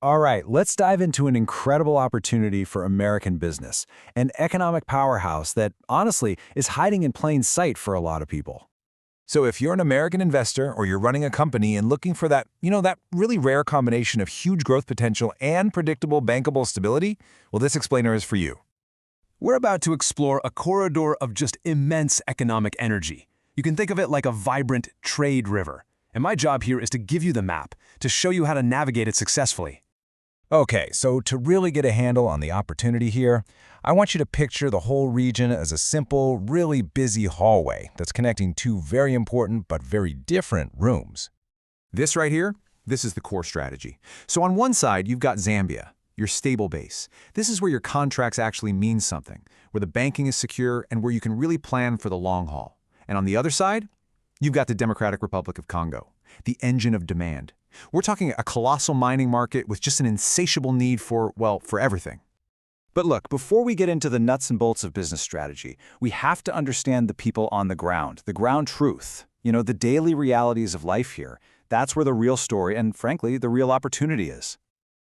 All right, let's dive into an incredible opportunity for American business, an economic powerhouse that, honestly, is hiding in plain sight for a lot of people. So if you're an American investor or you're running a company and looking for that really rare combination of huge growth potential and predictable bankable stability, well, this explainer is for you. We're about to explore a corridor of just immense economic energy. You can think of it like a vibrant trade river. And my job here is to give you the map, to show you how to navigate it successfully. Okay, so to really get a handle on the opportunity here, I want you to picture the whole region as a simple, really busy hallway that's connecting two very important but very different rooms. This right here, this is the core strategy. So on one side, you've got Zambia, your stable base. This is where your contracts actually mean something, where the banking is secure and where you can really plan for the long haul. And on the other side, you've got the Democratic Republic of Congo, the engine of demand. We're talking a colossal mining market with just an insatiable need for everything. But look, before we get into the nuts and bolts of business strategy, we have to understand the people on the ground truth. The daily realities of life here. That's where the real story and, frankly, the real opportunity is.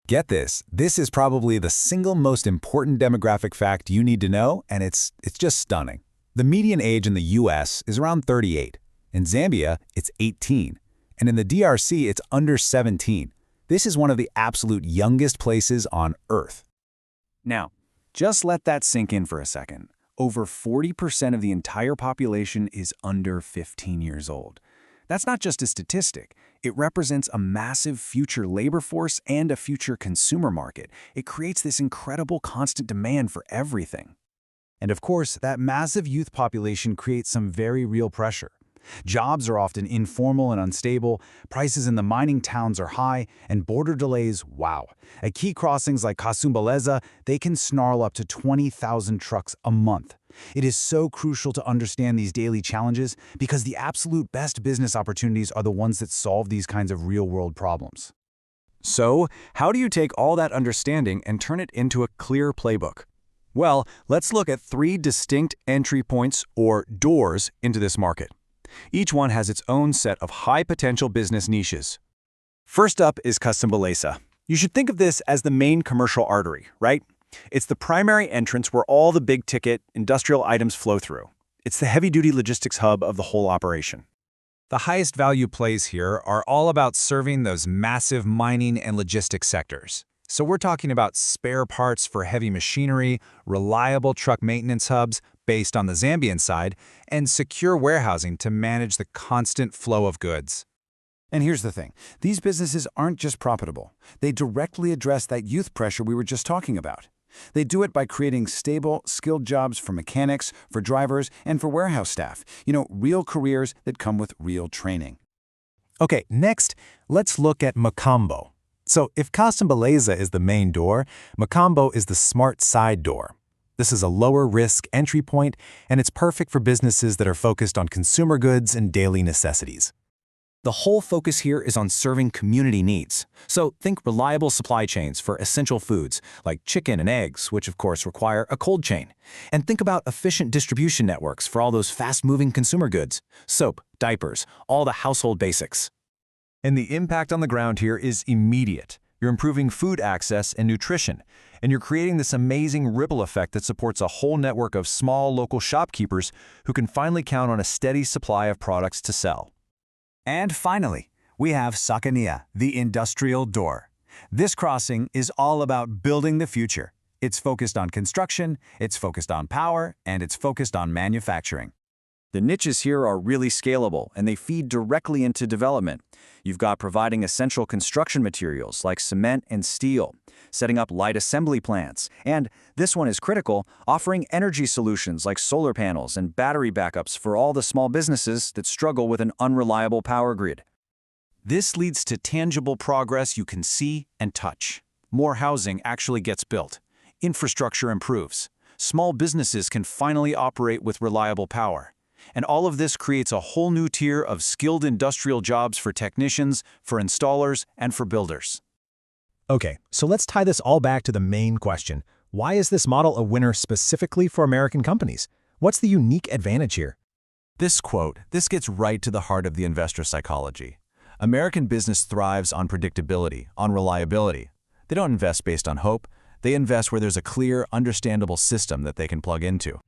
Get this is probably the single most important demographic fact you need to know, and it's just stunning. The median age in the US is around 38. In Zambia, it's 18. And in the DRC, it's under 17. This is one of the absolute youngest places on Earth. Now, just let that sink in for a second. Over 40% of the entire population is under 15 years old. That's not just a statistic. It represents a massive future labor force and a future consumer market. It creates this incredible constant demand for everything. And of course, that massive youth population creates some very real pressure. Jobs are often informal and unstable, prices in the mining towns are high, and border delays, wow. At key crossings like Kasumbalesa, they can snarl up to 20,000 trucks a month. It is so crucial to understand these daily challenges because the absolute best business opportunities are the ones that solve these kinds of real-world problems. So, how do you take all that understanding and turn it into a clear playbook? Well, let's look at 3 distinct entry points or doors into this market. Each one has its own set of high-potential business niches. First up is Kasumbalesa. You should think of this as the main commercial artery, right? It's the primary entrance where all the big-ticket industrial items flow through. It's the heavy-duty logistics hub of the whole operation. The highest value plays here are all about serving those massive mining and logistics sectors. So we're talking about spare parts for heavy machinery, reliable truck maintenance hubs based on the Zambian side, and secure warehousing to manage the constant flow of goods. And here's the thing. These businesses aren't just profitable. They directly address that youth pressure we were just talking about. They do it by creating stable, skilled jobs for mechanics, for drivers, and for warehouse staff. Real careers that come with real training. Okay, next, let's look at Mokambo. So if Kasumbalesa is the main door, Mokambo is the smart side door. This is a lower-risk entry point, and it's perfect for businesses that are focused on consumer goods and daily necessities. The whole focus here is on serving community needs. So think reliable supply chains for essential foods, like chicken and eggs, which of course require a cold chain. And think about efficient distribution networks for all those fast-moving consumer goods, soap, diapers, all the household basics. And the impact on the ground here is immediate. You're improving food access and nutrition, and you're creating this amazing ripple effect that supports a whole network of small local shopkeepers who can finally count on a steady supply of products to sell. And finally, we have Sakania, the industrial door. This crossing is all about building the future. It's focused on construction, it's focused on power, and it's focused on manufacturing. The niches here are really scalable, and they feed directly into development. You've got providing essential construction materials like cement and steel, setting up light assembly plants, and, this one is critical, offering energy solutions like solar panels and battery backups for all the small businesses that struggle with an unreliable power grid. This leads to tangible progress you can see and touch. More housing actually gets built. Infrastructure improves. Small businesses can finally operate with reliable power. And all of this creates a whole new tier of skilled industrial jobs for technicians, for installers, and for builders. Okay, so let's tie this all back to the main question. Why is this model a winner specifically for American companies? What's the unique advantage here? This gets right to the heart of the investor psychology. American business thrives on predictability, on reliability. They don't invest based on hope. They invest where there's a clear, understandable system that they can plug into.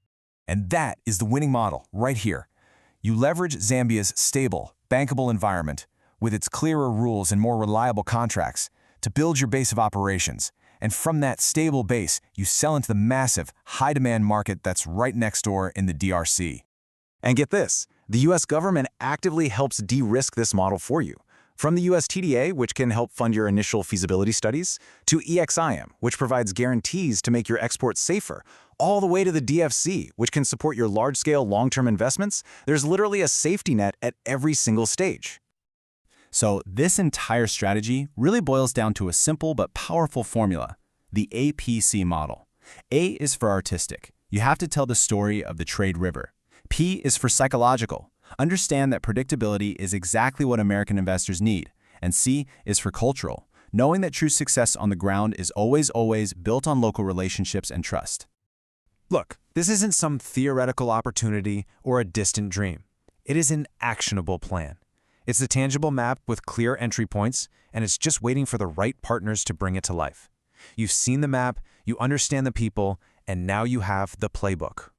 And that is the winning model, right here. You leverage Zambia's stable, bankable environment, with its clearer rules and more reliable contracts, to build your base of operations. And from that stable base, you sell into the massive, high-demand market that's right next door in the DRC. And get this, the U.S. government actively helps de-risk this model for you. From the USTDA, which can help fund your initial feasibility studies, to EXIM, which provides guarantees to make your exports safer, all the way to the DFC, which can support your large-scale long-term investments, there's literally a safety net at every single stage. So this entire strategy really boils down to a simple but powerful formula, the APC model. A is for artistic. You have to tell the story of the trade river. P is for psychological. Understand that predictability is exactly what American investors need. And C is for cultural, knowing that true success on the ground is always built on local relationships and trust. Look, this isn't some theoretical opportunity or a distant dream. It is an actionable plan. It's a tangible map with clear entry points, and it's just waiting for the right partners to bring it to life. You've seen the map, you understand the people, and now you have the playbook.